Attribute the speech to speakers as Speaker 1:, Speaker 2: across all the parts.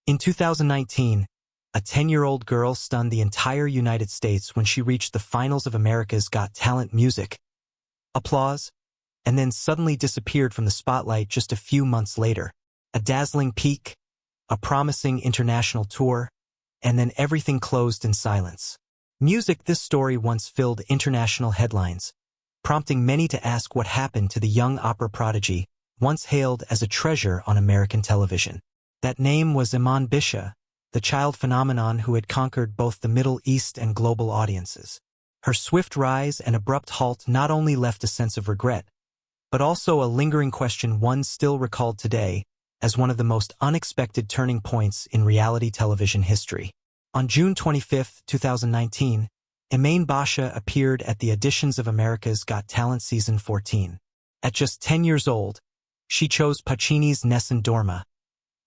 Speaker 1: In 2019, a 10-year-old girl stunned the entire United States when she reached the finals of America's Got Talent music. Applause, and then suddenly disappeared from the spotlight just a few months later. A dazzling peak, a promising international tour, and then everything closed in silence. This story once filled international headlines, prompting many to ask what happened to the young opera prodigy, once hailed as a treasure on American television. That name was Emanne Beasha, the child phenomenon who had conquered both the Middle East and global audiences. Her swift rise and abrupt halt not only left a sense of regret, but also a lingering question one still recalled today as one of the most unexpected turning points in reality television history. On June 25, 2019, Emanne Beasha appeared at the auditions of America's Got Talent Season 14. At just 10 years old, she chose Puccini's Nessun Dorma,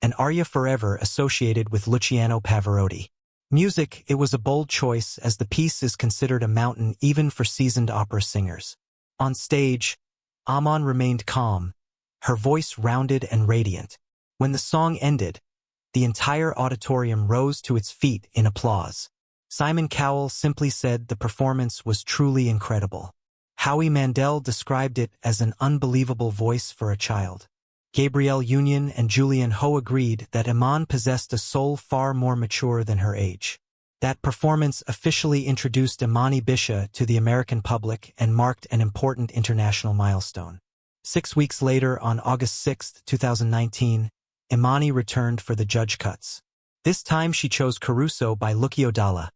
Speaker 1: an aria forever associated with Luciano Pavarotti. It was a bold choice as the piece is considered a mountain even for seasoned opera singers. On stage, Emanne remained calm, her voice rounded and radiant. When the song ended, the entire auditorium rose to its feet in applause. Simon Cowell simply said the performance was truly incredible. Howie Mandel described it as an unbelievable voice for a child. Gabrielle Union and Julianne Hough agreed that Emanne possessed a soul far more mature than her age. That performance officially introduced Emanne Beasha to the American public and marked an important international milestone. 6 weeks later, on August 6, 2019, Emanne returned for the judge cuts. This time she chose Caruso by Lucio Dalla,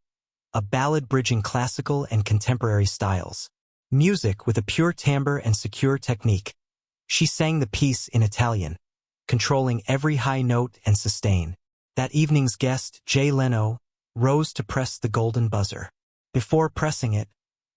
Speaker 1: a ballad bridging classical and contemporary styles. With a pure timbre and secure technique, she sang the piece in Italian, controlling every high note and sustain. That evening's guest, Jay Leno, rose to press the golden buzzer. Before pressing it,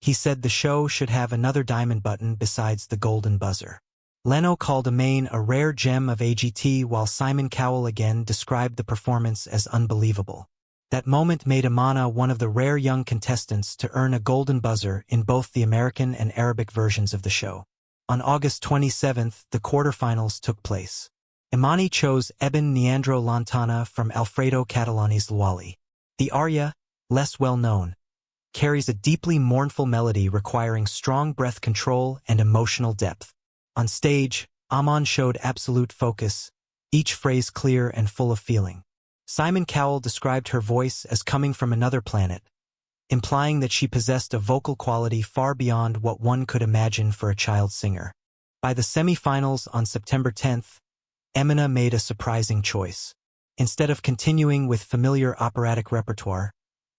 Speaker 1: he said the show should have another diamond button besides the golden buzzer. Leno called Emanne a rare gem of AGT, while Simon Cowell again described the performance as unbelievable. That moment made Emanne one of the rare young contestants to earn a golden buzzer in both the American and Arabic versions of the show. On August 27, the quarterfinals took place. Emanne chose Ebben Neandro Lontana from Alfredo Catalani's Luali. The aria, less well-known, carries a deeply mournful melody requiring strong breath control and emotional depth. On stage, Emanne showed absolute focus, each phrase clear and full of feeling. Simon Cowell described her voice as coming from another planet, implying that she possessed a vocal quality far beyond what one could imagine for a child singer. By the semi-finals on September 10th, Emanne made a surprising choice. Instead of continuing with familiar operatic repertoire,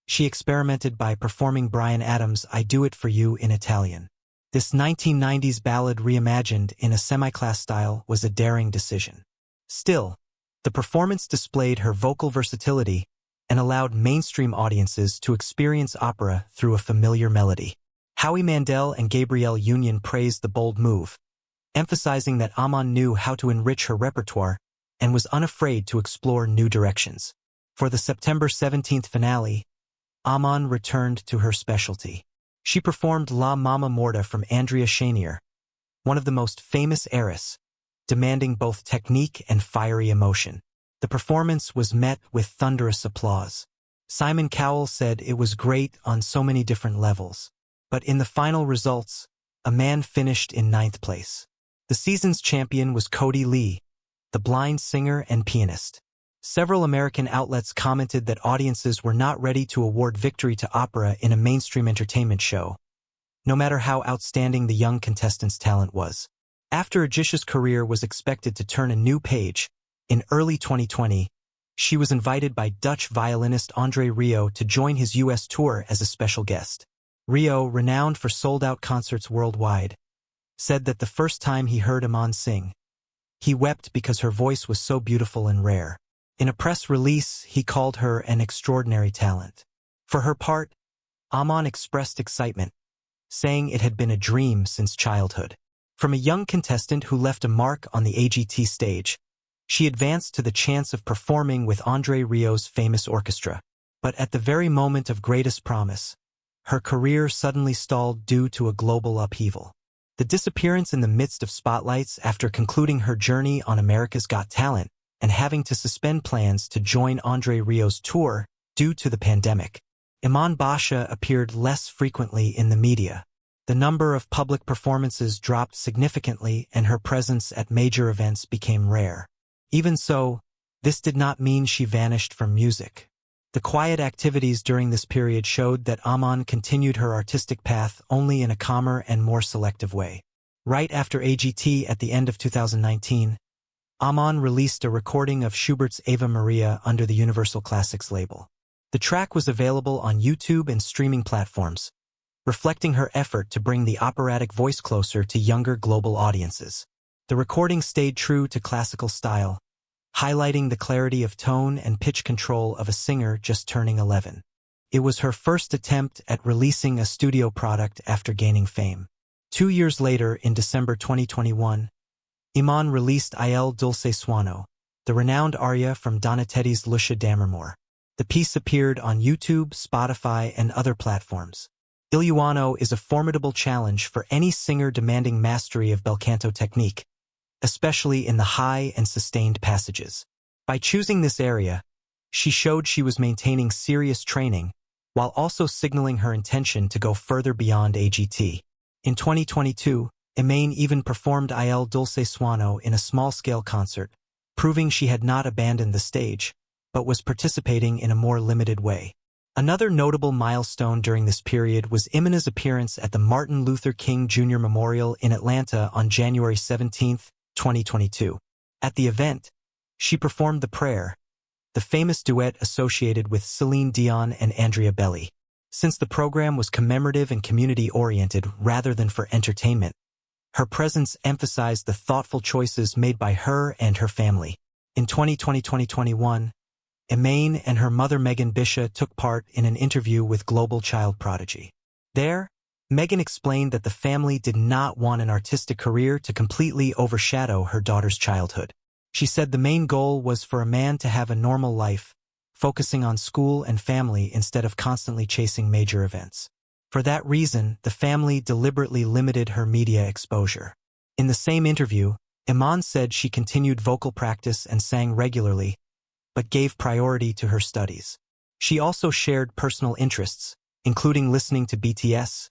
Speaker 1: she experimented by performing Bryan Adams' I Do It For You in Italian. This 1990s ballad reimagined in a semi-class style was a daring decision. Still, the performance displayed her vocal versatility and allowed mainstream audiences to experience opera through a familiar melody. Howie Mandel and Gabrielle Union praised the bold move, emphasizing that Emanne knew how to enrich her repertoire and was unafraid to explore new directions. For the September 17th finale, Emanne returned to her specialty. She performed La Mamma Morta from Andrea Chenier, one of the most famous airs, demanding both technique and fiery emotion. The performance was met with thunderous applause. Simon Cowell said it was great on so many different levels. But in the final results, Emanne finished in 9th place. The season's champion was Cody Lee, the blind singer and pianist. Several American outlets commented that audiences were not ready to award victory to opera in a mainstream entertainment show, no matter how outstanding the young contestant's talent was. After Beasha's career was expected to turn a new page, in early 2020, she was invited by Dutch violinist André Rieu to join his U.S. tour as a special guest. Rieu, renowned for sold-out concerts worldwide, said that the first time he heard Emanne sing, he wept because her voice was so beautiful and rare. In a press release, he called her an extraordinary talent. For her part, Emanne expressed excitement, saying it had been a dream since childhood. From a young contestant who left a mark on the AGT stage, she advanced to the chance of performing with André Rieu's famous orchestra. But at the very moment of greatest promise, her career suddenly stalled due to a global upheaval. The disappearance in the midst of spotlights after concluding her journey on America's Got Talent and having to suspend plans to join Andre Rio's tour due to the pandemic. Emanne Beasha appeared less frequently in the media. The number of public performances dropped significantly and her presence at major events became rare. Even so, this did not mean she vanished from music. The quiet activities during this period showed that Emanne continued her artistic path only in a calmer and more selective way. Right after AGT at the end of 2019, Emanne released a recording of Schubert's Ave Maria under the Universal Classics label. The track was available on YouTube and streaming platforms, reflecting her effort to bring the operatic voice closer to younger global audiences. The recording stayed true to classical style, highlighting the clarity of tone and pitch control of a singer just turning 11. It was her first attempt at releasing a studio product after gaining fame. 2 years later, in December 2021, Emanne released Il Dulce Suono, the renowned aria from Donatelli's Lucia d'Amore. The piece appeared on YouTube, Spotify, and other platforms. Il Suono is a formidable challenge for any singer demanding mastery of bel canto technique, especially in the high and sustained passages. By choosing this area, she showed she was maintaining serious training while also signaling her intention to go further beyond AGT. In 2022, Emanne even performed Il Dulce Suono in a small-scale concert, proving she had not abandoned the stage, but was participating in a more limited way. Another notable milestone during this period was Emanne's appearance at the Martin Luther King Jr. Memorial in Atlanta on January 17, 2022. At the event, she performed The Prayer, the famous duet associated with Celine Dion and Andrea Belli. Since the program was commemorative and community-oriented rather than for entertainment, her presence emphasized the thoughtful choices made by her and her family. In 2020-2021, Emanne and her mother Emanne Beasha took part in an interview with Global Child Prodigy. There, Emanne explained that the family did not want an artistic career to completely overshadow her daughter's childhood. She said the main goal was for a man to have a normal life, focusing on school and family instead of constantly chasing major events. For that reason, the family deliberately limited her media exposure. In the same interview, Emanne said she continued vocal practice and sang regularly, but gave priority to her studies. She also shared personal interests, including listening to BTS,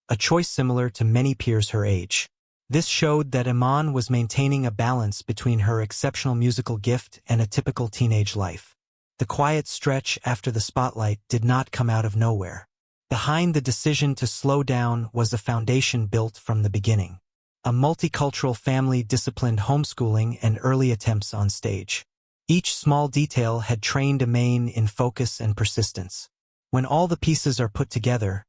Speaker 1: a choice similar to many peers her age. This showed that Emanne was maintaining a balance between her exceptional musical gift and a typical teenage life. The quiet stretch after the spotlight did not come out of nowhere. Behind the decision to slow down was a foundation built from the beginning. A multicultural family disciplined homeschooling and early attempts on stage. Each small detail had trained Emanne in focus and persistence. When all the pieces are put together,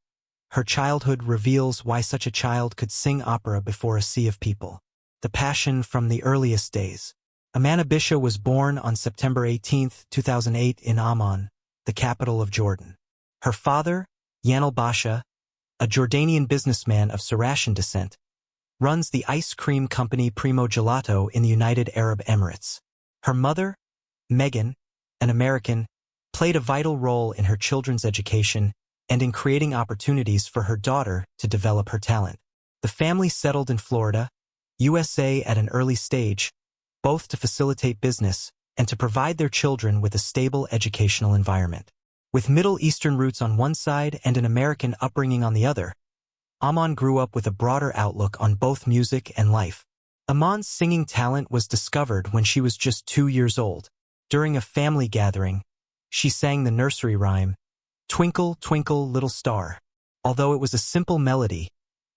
Speaker 1: her childhood reveals why such a child could sing opera before a sea of people. The passion from the earliest days. Emanne Beasha was born on September 18, 2008 in Amman, the capital of Jordan. Her father, Emanne Beasha, a Jordanian businessman of Saracen descent, runs the ice cream company Primo Gelato in the United Arab Emirates. Her mother, Megan, an American, played a vital role in her children's education and in creating opportunities for her daughter to develop her talent. The family settled in Florida, USA at an early stage, both to facilitate business and to provide their children with a stable educational environment. With Middle Eastern roots on one side and an American upbringing on the other, Emanne grew up with a broader outlook on both music and life. Emanne's singing talent was discovered when she was just 2 years old. During a family gathering, she sang the nursery rhyme, "Twinkle, Twinkle, Little Star." Although it was a simple melody,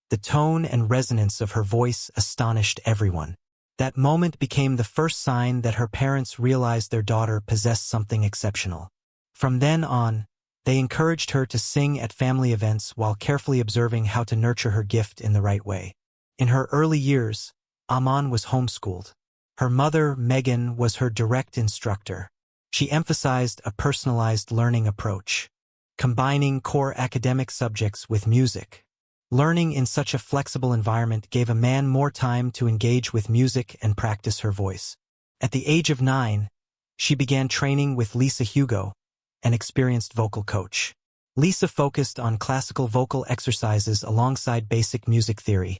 Speaker 1: the tone and resonance of her voice astonished everyone. That moment became the first sign that her parents realized their daughter possessed something exceptional. From then on, they encouraged her to sing at family events while carefully observing how to nurture her gift in the right way. In her early years, Emanne was homeschooled. Her mother, Megan, was her direct instructor. She emphasized a personalized learning approach, combining core academic subjects with music. Learning in such a flexible environment gave Emanne more time to engage with music and practice her voice. At the age of 9, she began training with Lisa Hugo, an experienced vocal coach. Lisa focused on classical vocal exercises alongside basic music theory,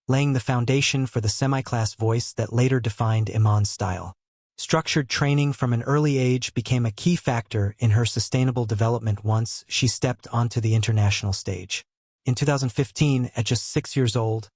Speaker 1: laying the foundation for the semi-class voice that later defined Emanne's style. Structured training from an early age became a key factor in her sustainable development once she stepped onto the international stage. In 2015, at just 6 years old,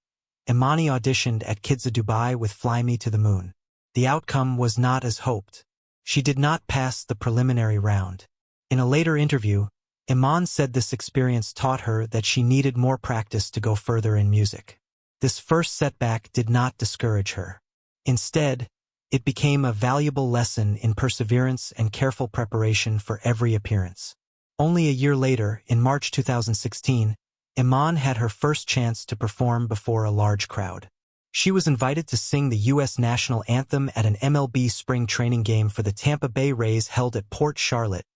Speaker 1: Emanne auditioned at Kidsa Dubai with Fly Me to the Moon. The outcome was not as hoped. She did not pass the preliminary round. In a later interview, Emanne said this experience taught her that she needed more practice to go further in music. This first setback did not discourage her. Instead, it became a valuable lesson in perseverance and careful preparation for every appearance. Only a year later, in March 2016, Emanne had her first chance to perform before a large crowd. She was invited to sing the U.S. national anthem at an MLB spring training game for the Tampa Bay Rays held at Port Charlotte,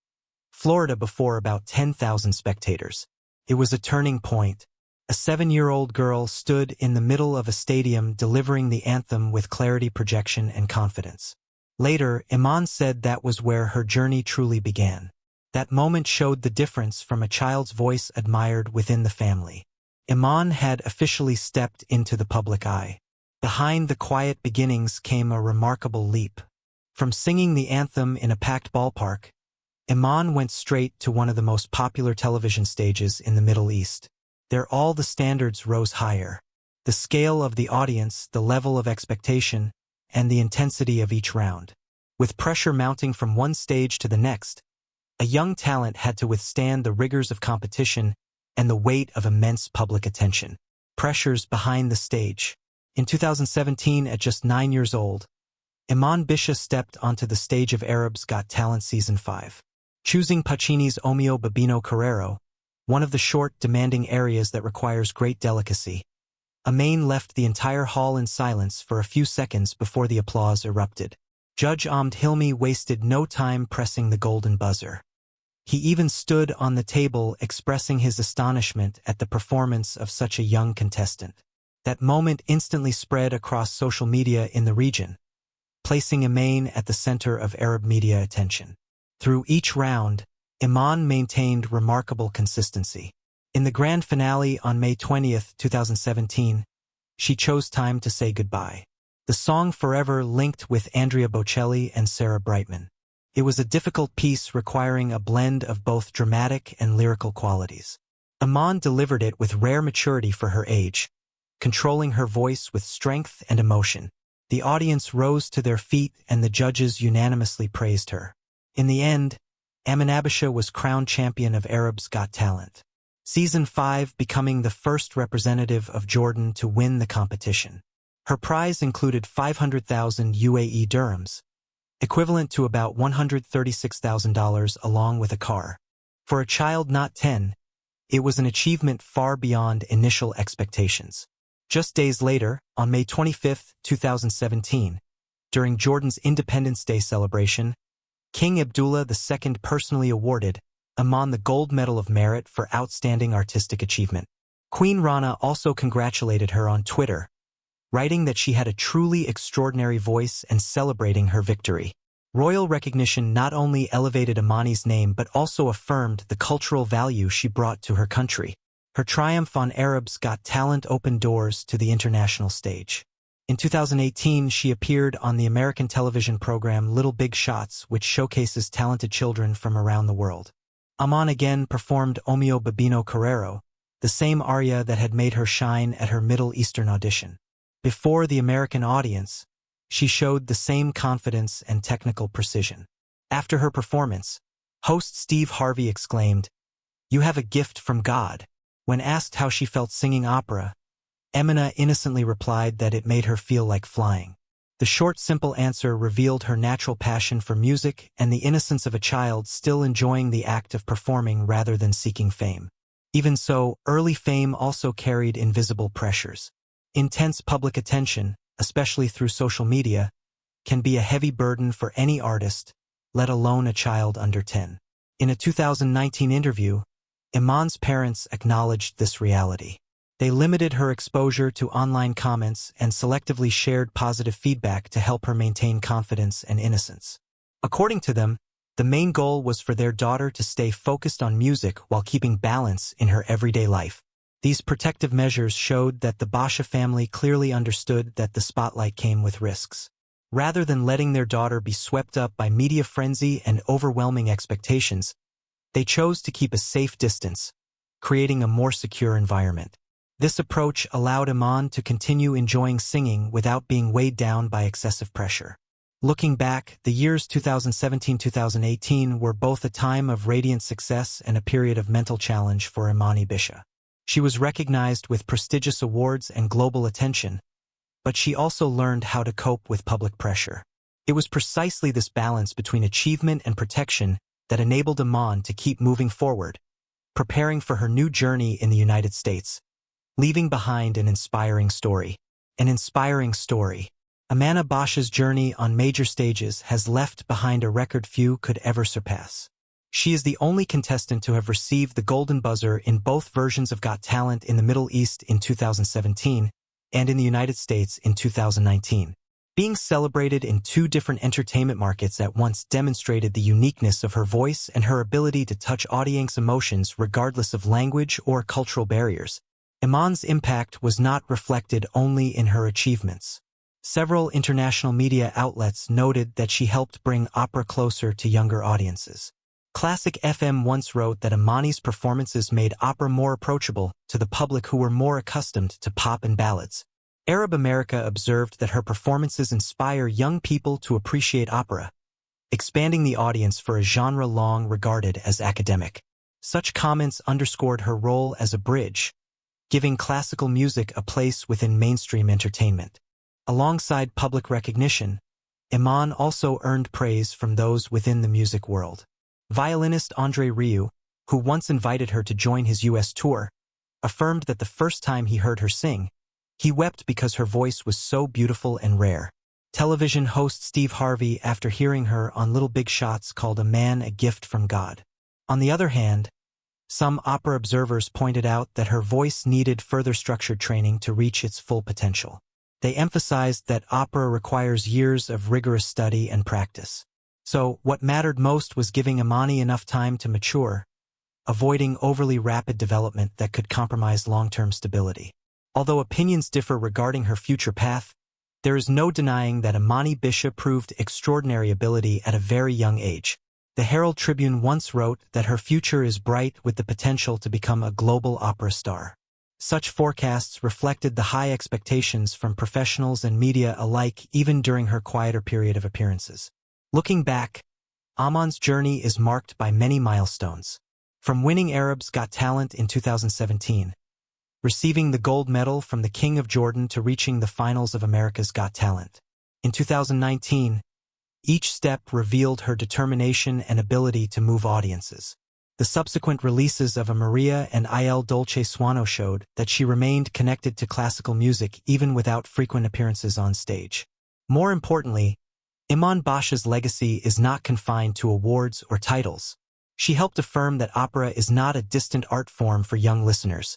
Speaker 1: Florida, before about 10,000 spectators. It was a turning point. A 7-year-old girl stood in the middle of a stadium delivering the anthem with clarity, projection, and confidence. Later, Emanne said that was where her journey truly began. That moment showed the difference from a child's voice admired within the family. Emanne had officially stepped into the public eye. Behind the quiet beginnings came a remarkable leap. From singing the anthem in a packed ballpark, Emanne went straight to one of the most popular television stages in the Middle East. There all the standards rose higher. The scale of the audience, the level of expectation, and the intensity of each round. With pressure mounting from one stage to the next, a young talent had to withstand the rigors of competition and the weight of immense public attention. Pressures behind the stage. In 2017, at just 9 years old, Emanne Beasha stepped onto the stage of Arab's Got Talent Season 5. Choosing Puccini's O mio babbino carrero, one of the short, demanding arias that requires great delicacy, Emanne left the entire hall in silence for a few seconds before the applause erupted. Judge Ahmed Hilmi wasted no time pressing the golden buzzer. He even stood on the table expressing his astonishment at the performance of such a young contestant. That moment instantly spread across social media in the region, placing Emanne at the center of Arab media attention. Through each round, Emanne maintained remarkable consistency. In the grand finale on May 20, 2017, she chose time to say goodbye. The song Forever linked with Andrea Bocelli and Sarah Brightman. It was a difficult piece requiring a blend of both dramatic and lyrical qualities. Emanne delivered it with rare maturity for her age, controlling her voice with strength and emotion. The audience rose to their feet and the judges unanimously praised her. In the end, Emanne Beasha was crowned champion of Arab's Got Talent. Season 5, becoming the first representative of Jordan to win the competition. Her prize included 500,000 UAE dirhams, equivalent to about $136,000, along with a car. For a child not 10, it was an achievement far beyond initial expectations. Just days later, on May 25, 2017, during Jordan's Independence Day celebration, King Abdullah II personally awarded Emanne the Gold Medal of Merit for outstanding artistic achievement. Queen Rana also congratulated her on Twitter, writing that she had a truly extraordinary voice and celebrating her victory. Royal recognition not only elevated Emanne's name but also affirmed the cultural value she brought to her country. Her triumph on Arab's Got Talent opened doors to the international stage. In 2018, she appeared on the American television program Little Big Shots, which showcases talented children from around the world. Emanne again performed O mio babbino carrero, the same aria that had made her shine at her Middle Eastern audition. Before the American audience, she showed the same confidence and technical precision. After her performance, host Steve Harvey exclaimed, "You have a gift from God." When asked how she felt singing opera, Emanne innocently replied that it made her feel like flying. The short, simple answer revealed her natural passion for music and the innocence of a child still enjoying the act of performing rather than seeking fame. Even so, early fame also carried invisible pressures. Intense public attention, especially through social media, can be a heavy burden for any artist, let alone a child under 10. In a 2019 interview, Emanne's parents acknowledged this reality. They limited her exposure to online comments and selectively shared positive feedback to help her maintain confidence and innocence. According to them, the main goal was for their daughter to stay focused on music while keeping balance in her everyday life. These protective measures showed that the Beasha family clearly understood that the spotlight came with risks. Rather than letting their daughter be swept up by media frenzy and overwhelming expectations, they chose to keep a safe distance, creating a more secure environment. This approach allowed Emanne to continue enjoying singing without being weighed down by excessive pressure. Looking back, the years 2017-2018 were both a time of radiant success and a period of mental challenge for Emanne Beasha. She was recognized with prestigious awards and global attention, but she also learned how to cope with public pressure. It was precisely this balance between achievement and protection that enabled Emanne to keep moving forward, preparing for her new journey in the United States, leaving behind an inspiring story. An inspiring story. Emanne Beasha's journey on major stages has left behind a record few could ever surpass. She is the only contestant to have received the Golden Buzzer in both versions of Got Talent in the Middle East in 2017 and in the United States in 2019. Being celebrated in two different entertainment markets at once demonstrated the uniqueness of her voice and her ability to touch audience emotions regardless of language or cultural barriers. Emanne's impact was not reflected only in her achievements. Several international media outlets noted that she helped bring opera closer to younger audiences. Classic FM once wrote that Emanne's performances made opera more approachable to the public who were more accustomed to pop and ballads. Arab America observed that her performances inspire young people to appreciate opera, expanding the audience for a genre long regarded as academic. Such comments underscored her role as a bridge, giving classical music a place within mainstream entertainment. Alongside public recognition, Emanne also earned praise from those within the music world. Violinist Andre Rieu, who once invited her to join his U.S. tour, affirmed that the first time he heard her sing, he wept because her voice was so beautiful and rare. Television host Steve Harvey, after hearing her on Little Big Shots, called Emanne a gift from God. On the other hand, some opera observers pointed out that her voice needed further structured training to reach its full potential. They emphasized that opera requires years of rigorous study and practice. So, what mattered most was giving Emanne enough time to mature, avoiding overly rapid development that could compromise long-term stability. Although opinions differ regarding her future path, there is no denying that Emanne Beasha proved extraordinary ability at a very young age. The Herald Tribune once wrote that her future is bright with the potential to become a global opera star. Such forecasts reflected the high expectations from professionals and media alike even during her quieter period of appearances. Looking back, Emanne's journey is marked by many milestones. From winning Arab's Got Talent in 2017, receiving the gold medal from the King of Jordan to reaching the finals of America's Got Talent. In 2019, each step revealed her determination and ability to move audiences. The subsequent releases of A Maria and Il Dolce Suono showed that she remained connected to classical music even without frequent appearances on stage. More importantly, Emanne Beasha's legacy is not confined to awards or titles. She helped affirm that opera is not a distant art form for young listeners,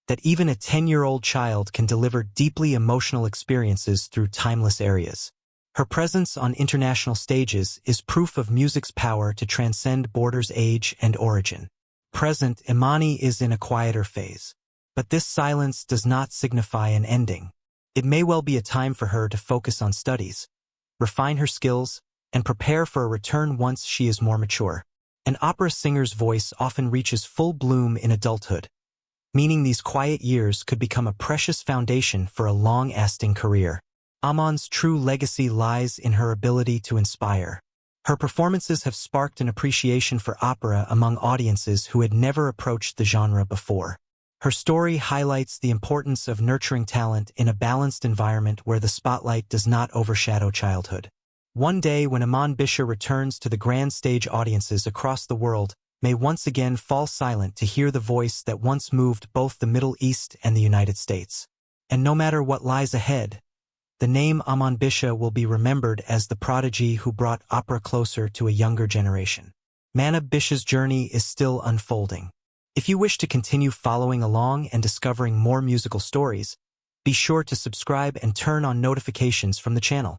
Speaker 1: that even a 10-year-old child can deliver deeply emotional experiences through timeless arias. Her presence on international stages is proof of music's power to transcend borders, age, and origin. Present, Emanne is in a quieter phase. But this silence does not signify an ending. It may well be a time for her to focus on studies, refine her skills, and prepare for a return once she is more mature. An opera singer's voice often reaches full bloom in adulthood, meaning these quiet years could become a precious foundation for a long-lasting career. Emanne's true legacy lies in her ability to inspire. Her performances have sparked an appreciation for opera among audiences who had never approached the genre before. Her story highlights the importance of nurturing talent in a balanced environment where the spotlight does not overshadow childhood. One day, when Emanne Beasha returns to the grand stage, audiences across the world may once again fall silent to hear the voice that once moved both the Middle East and the United States. And no matter what lies ahead, the name Emanne Beasha will be remembered as the prodigy who brought opera closer to a younger generation. Emanne Beasha's journey is still unfolding. If you wish to continue following along and discovering more musical stories, be sure to subscribe and turn on notifications from the channel.